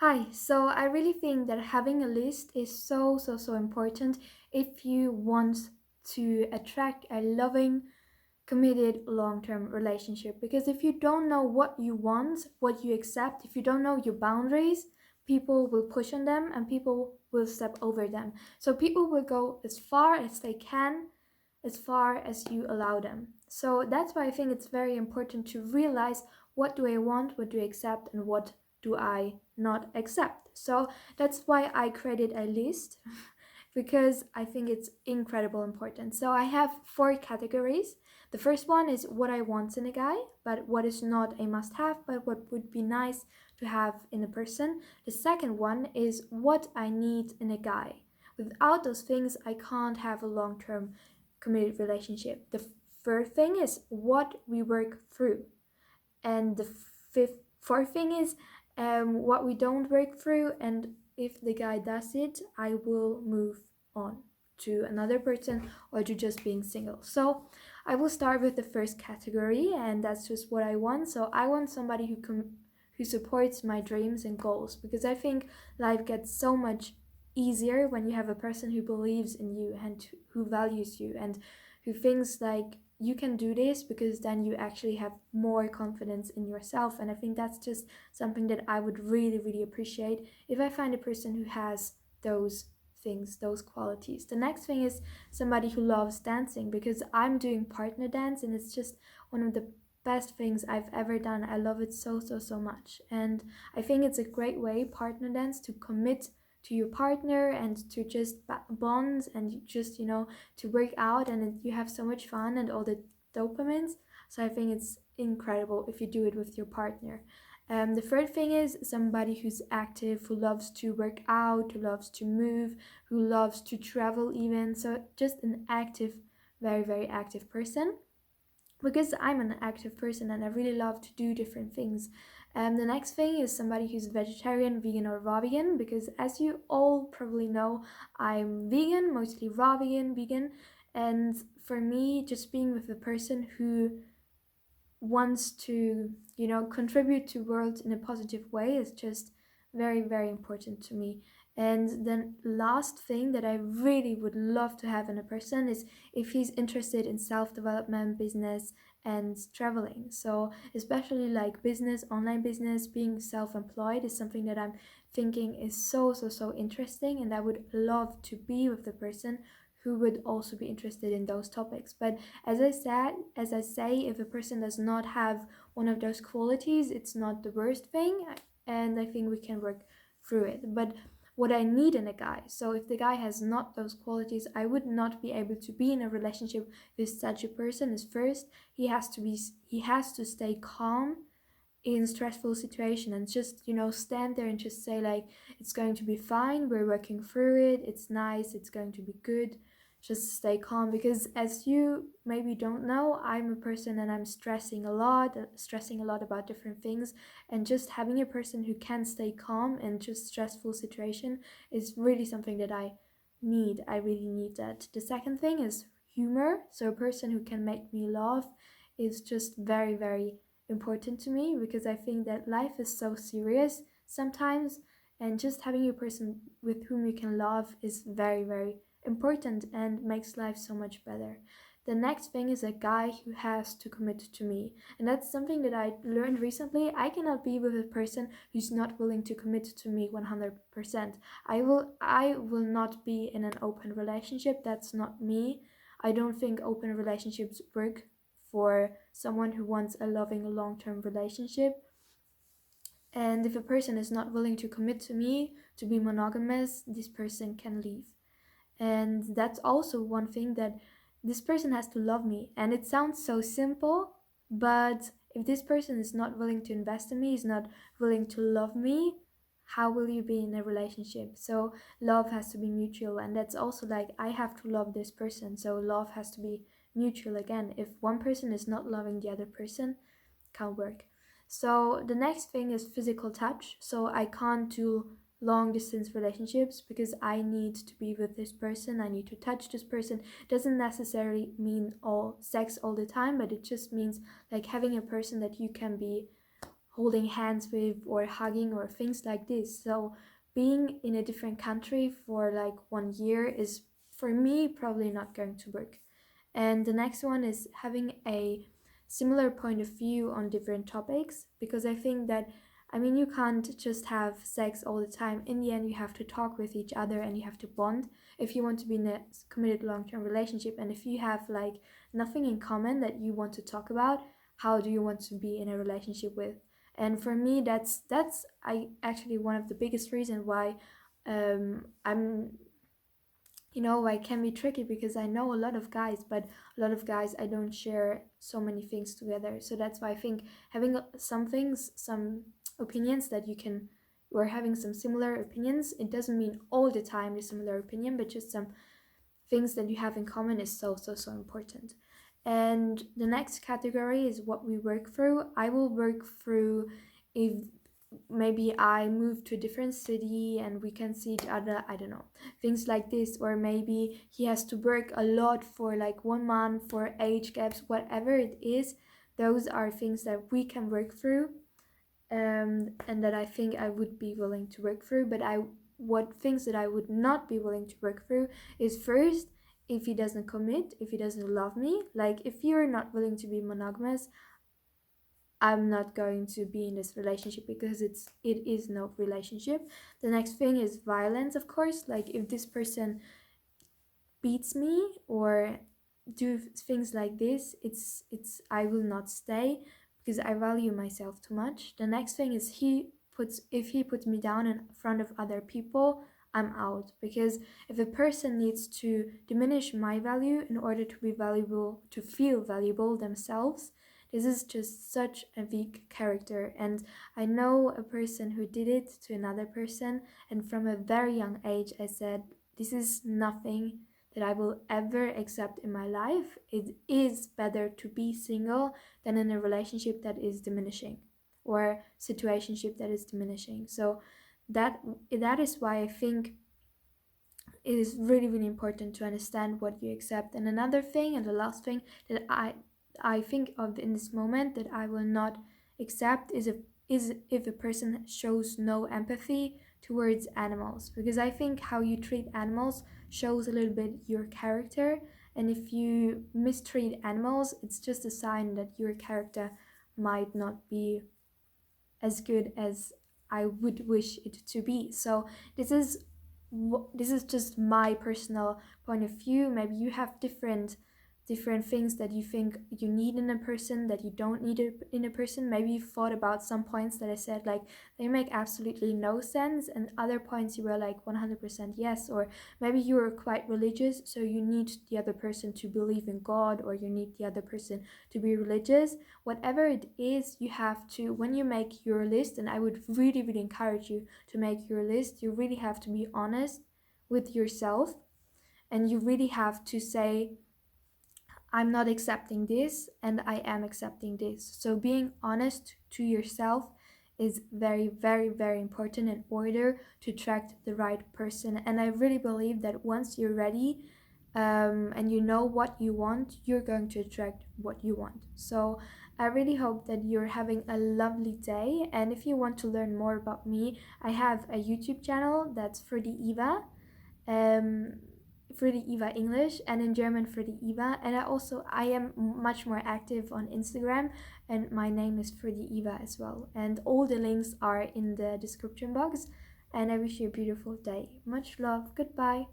Hi, so I really think that having a list is so important if you want to attract a loving, committed long-term relationship. Because if you don't know what you want, what you accept, if you don't know your boundaries, people will push on them and people will step over them. So people will go as far as they can, as far as you allow them. So that's why I think it's very important to realize what do I want, what do I accept, and what do I not accept. So that's why I created a list because I think it's incredible important. So I have four categories. The first one is what I want in a guy, but what is not a must have, but what would be nice to have in a person. The second one is what I need in a guy. Without those things, I can't have a long term committed relationship. The third thing is what we work through. And the fourth thing is what we don't work through. And if the guy does it, I will move on to another person or to just being single. So I will start with the first category, and that's just what I want. So I want somebody who supports my dreams and goals, because I think life gets so much easier when you have a person who believes in you and who values you and who thinks like you can do this, because then you actually have more confidence in yourself. And I think that's just something that I would really appreciate if I find a person who has those things, those qualities. The next thing is somebody who loves dancing, because I'm doing partner dance and it's just one of the best things I've ever done. I love it so much. And I think it's a great way, partner dance, to commit to your partner and to just bond and just, to work out, and you have so much fun and all the dopamines. So I think it's incredible if you do it with your partner. The third thing is somebody who's active, who loves to work out, who loves to move, who loves to travel even. So just an active, very active person, because I'm an active person and I really love to do different things. The next thing is somebody who's vegetarian, vegan, or raw vegan, because as you all probably know, I'm vegan, mostly raw vegan. And for me, just being with a person who wants to, contribute to world in a positive way is just very important to me. And then last thing that I really would love to have in a person is if he's interested in self-development, business, and traveling. So especially like business, online business, being self-employed is something that I'm thinking is so interesting, and I would love to be with the person who would also be interested in those topics. But as I say, if a person does not have one of those qualities, it's not the worst thing, and I think we can work through it. But what I need in a guy, so if the guy has not those qualities, I would not be able to be in a relationship with such a person. Is first, he has to stay calm in stressful situation and just, stand there and just say like, it's going to be fine, we're working through it, it's nice, it's going to be good. Just stay calm, because as you maybe don't know, I'm a person and I'm stressing a lot about different things, and just having a person who can stay calm in just stressful situation is really something that I really need that. The second thing is humor, so a person who can make me laugh is just very important to me, because I think that life is so serious sometimes, and just having a person with whom you can laugh is very important and makes life so much better. The next thing is a guy who has to commit to me, and that's something that I learned recently. I cannot be with a person who's not willing to commit to me 100%. I will not be in an open relationship. That's not me. I don't think open relationships work for someone who wants a loving long-term relationship. And if a person is not willing to commit to me, to be monogamous, this person can leave. And that's also one thing, that this person has to love me. And it sounds so simple, but if this person is not willing to invest in me, is not willing to love me, how will you be in a relationship? So love has to be mutual, and that's also like, I have to love this person, so love has to be mutual again. If one person is not loving the other person, can't work. So the next thing is physical touch. So I can't do long distance relationships, because I need to be with this person, I need to touch this person. Doesn't necessarily mean all sex all the time, but it just means like having a person that you can be holding hands with or hugging or things like this. So being in a different country for like 1 year is for me probably not going to work. And the next one is having a similar point of view on different topics, because I think that, I mean, you can't just have sex all the time. In the end, you have to talk with each other and you have to bond if you want to be in a committed long-term relationship. And if you have like nothing in common that you want to talk about, how do you want to be in a relationship with? And for me, that's I actually one of the biggest reasons why I'm, I can be tricky, because I know a lot of guys, but a lot of guys I don't share so many things together. So that's why I think having some things, some opinions that you can, or having some similar opinions, it doesn't mean all the time a similar opinion, but just some things that you have in common is so important. And the next category is what we work through. I will work through if maybe I move to a different city and we can see each other, I don't know, things like this. Or maybe he has to work a lot for like 1 month, for age gaps, whatever it is. Those are things that we can work through, and that I think I would be willing to work through. But what things that I would not be willing to work through is, first, if he doesn't commit, if he doesn't love me. Like, if you're not willing to be monogamous, I'm not going to be in this relationship, because it is no relationship. The next thing is violence, of course. Like, if this person beats me or do things like this, it's I will not stay, because I value myself too much. The next thing is, if he puts me down in front of other people, I'm out. Because if a person needs to diminish my value in order to be valuable, to feel valuable themselves, this is just such a weak character. And I know a person who did it to another person, and from a very young age I said, this is nothing that I will ever accept in my life. It is better to be single than in a relationship that is diminishing, or situationship that is diminishing. So that is why I think it is really important to understand what you accept. And another thing, and the last thing that I think of in this moment that I will not accept is if a person shows no empathy towards animals, because I think how you treat animals shows a little bit your character. And if you mistreat animals, it's just a sign that your character might not be as good as I would wish it to be. So this is just my personal point of view. Maybe you have different things that you think you need in a person that you don't need it in a person. Maybe you thought about some points that I said, like, they make absolutely no sense, and other points you were like 100% yes. Or maybe you were quite religious, so you need the other person to believe in God, or you need the other person to be religious. Whatever it is, you have to, when you make your list, and I would really encourage you to make your list, you really have to be honest with yourself, and you really have to say, I'm not accepting this and I am accepting this. So being honest to yourself is very important in order to attract the right person. And I really believe that once you're ready, and you know what you want, you're going to attract what you want. So I really hope that you're having a lovely day. And if you want to learn more about me, I have a YouTube channel that's Fruity Eva. Um, Fruity Eva English, and in German Fruity Eva. And I am much more active on Instagram, and my name is Fruity Eva as well. And all the links are in the description box. And I wish you a beautiful day. Much love. Goodbye.